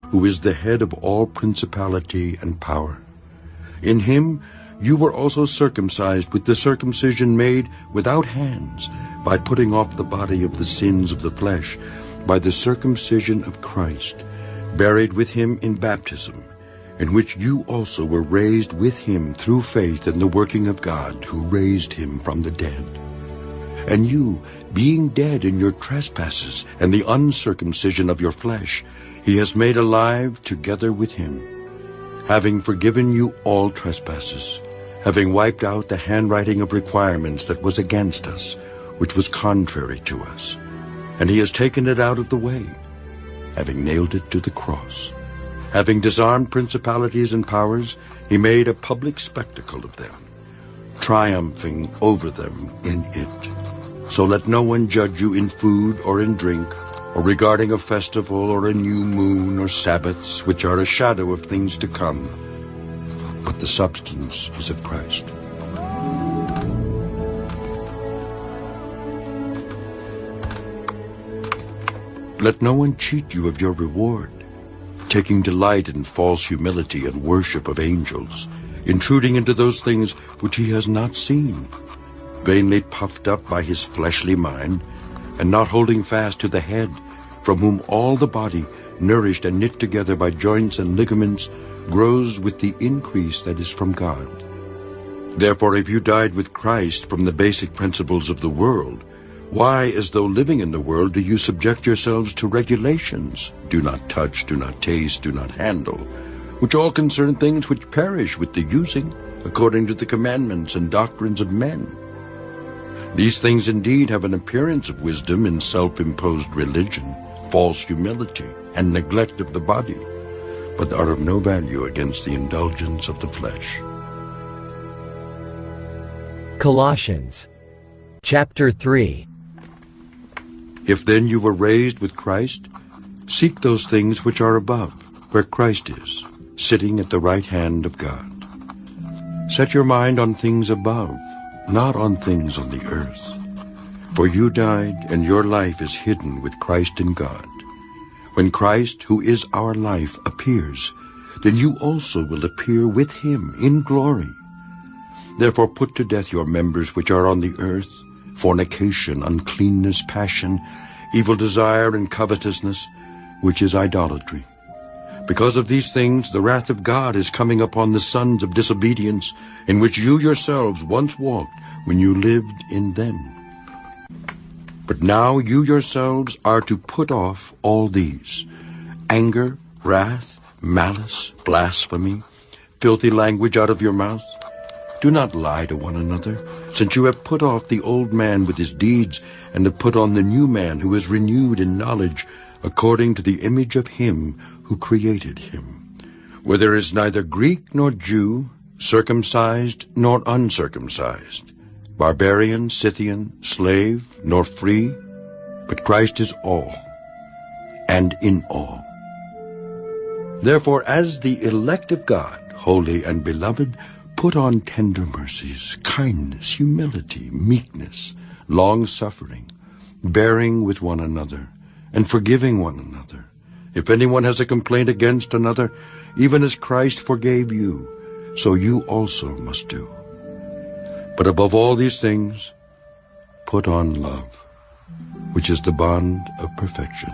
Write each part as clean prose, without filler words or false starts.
who is the head of all principality and power. In him you were also circumcised with the circumcision made without hands, by putting off the body of the sins of the flesh, by the circumcision of Christ, buried with him in baptism, in which you also were raised with him through faith in the working of God, who raised him from the dead. And you, being dead in your trespasses and the uncircumcision of your flesh, he has made alive together with him, having forgiven you all trespasses, having wiped out the handwriting of requirements that was against us, which was contrary to us. And he has taken it out of the way, having nailed it to the cross. Having disarmed principalities and powers, he made a public spectacle of them, triumphing over them in it. So let no one judge you in food or in drink, or regarding a festival or a new moon or Sabbaths, which are a shadow of things to come, but the substance is of Christ. Let no one cheat you of your reward, taking delight in false humility and worship of angels, intruding into those things which he has not seen, vainly puffed up by his fleshly mind, and not holding fast to the head, from whom all the body, nourished and knit together by joints and ligaments, grows with the increase that is from God. Therefore, if you died with Christ from the basic principles of the world, why, as though living in the world, do you subject yourselves to regulations? Do not touch, do not taste, do not handle, which all concern things which perish with the using, according to the commandments and doctrines of men. These things indeed have an appearance of wisdom in self-imposed religion, false humility, and neglect of the body, but are of no value against the indulgence of the flesh. Colossians chapter 3. If then you were raised with Christ, seek those things which are above, where Christ is, sitting at the right hand of God. Set your mind on things above, not on things on the earth. For you died, and your life is hidden with Christ in God. When Christ, who is our life, appears, then you also will appear with him in glory. Therefore put to death your members which are on the earth, fornication, uncleanness, passion, evil desire, and covetousness, which is idolatry. Because of these things the wrath of God is coming upon the sons of disobedience, in which you yourselves once walked when you lived in them. But now you yourselves are to put off all these: anger, wrath, malice, blasphemy, filthy language out of your mouth. Do not lie to one another, since you have put off the old man with his deeds, and have put on the new man, who is renewed in knowledge, according to the image of him who created him. Where there is neither Greek nor Jew, circumcised nor uncircumcised, barbarian, Scythian, slave, nor free, but Christ is all, and in all. Therefore, as the elect of God, holy and beloved, put on tender mercies, kindness, humility, meekness, long-suffering, bearing with one another, and forgiving one another. If anyone has a complaint against another, even as Christ forgave you, so you also must do. But above all these things, put on love, which is the bond of perfection.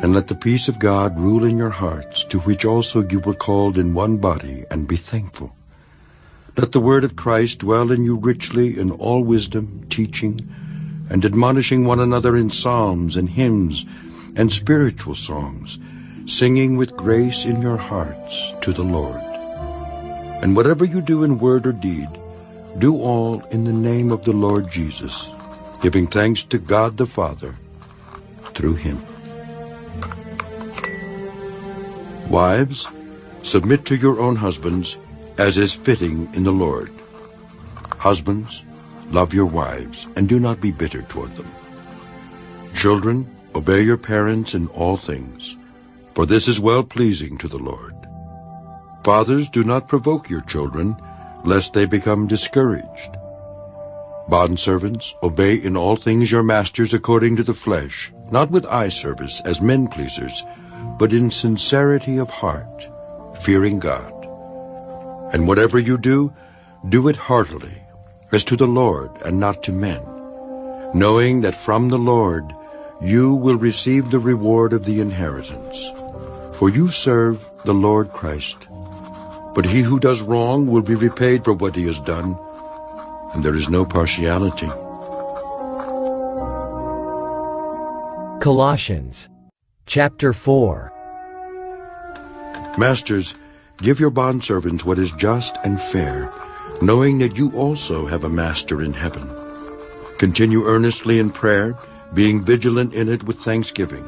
And let the peace of God rule in your hearts, to which also you were called in one body, and be thankful. Let the word of Christ dwell in you richly in all wisdom, teaching, and admonishing one another in psalms and hymns and spiritual songs, singing with grace in your hearts to the Lord. And whatever you do in word or deed, do all in the name of the Lord Jesus, giving thanks to God the Father through him. Wives, submit to your own husbands, as is fitting in the Lord. Husbands, love your wives, and do not be bitter toward them. Children, obey your parents in all things, for this is well-pleasing to the Lord. Fathers, do not provoke your children, lest they become discouraged. Bondservants, obey in all things your masters according to the flesh, not with eye service as men-pleasers, but in sincerity of heart, fearing God. And whatever you do, do it heartily, as to the Lord and not to men, knowing that from the Lord you will receive the reward of the inheritance. For you serve the Lord Christ. But he who does wrong will be repaid for what he has done, and there is no partiality. Colossians chapter 4. Masters, give your bondservants what is just and fair, knowing that you also have a master in heaven. Continue earnestly in prayer, being vigilant in it with thanksgiving.